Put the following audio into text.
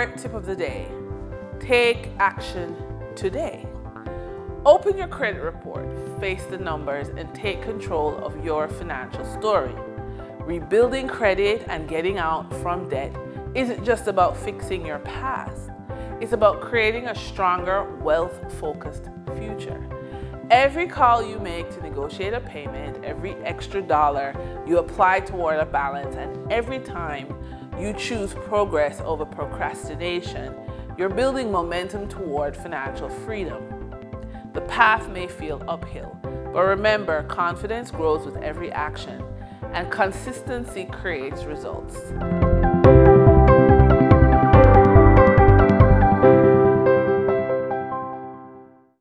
Alert tip of the day: take action today. Open your credit report, face the numbers, and take control of your financial story. Rebuilding credit and getting out from debt isn't just about fixing your past. It's about creating a stronger, wealth-focused future. Every call you make to negotiate a payment, every extra dollar you apply toward a balance, and every time you choose progress over procrastination, you're building momentum toward financial freedom. The path may feel uphill, but remember, confidence grows with every action, and consistency creates results.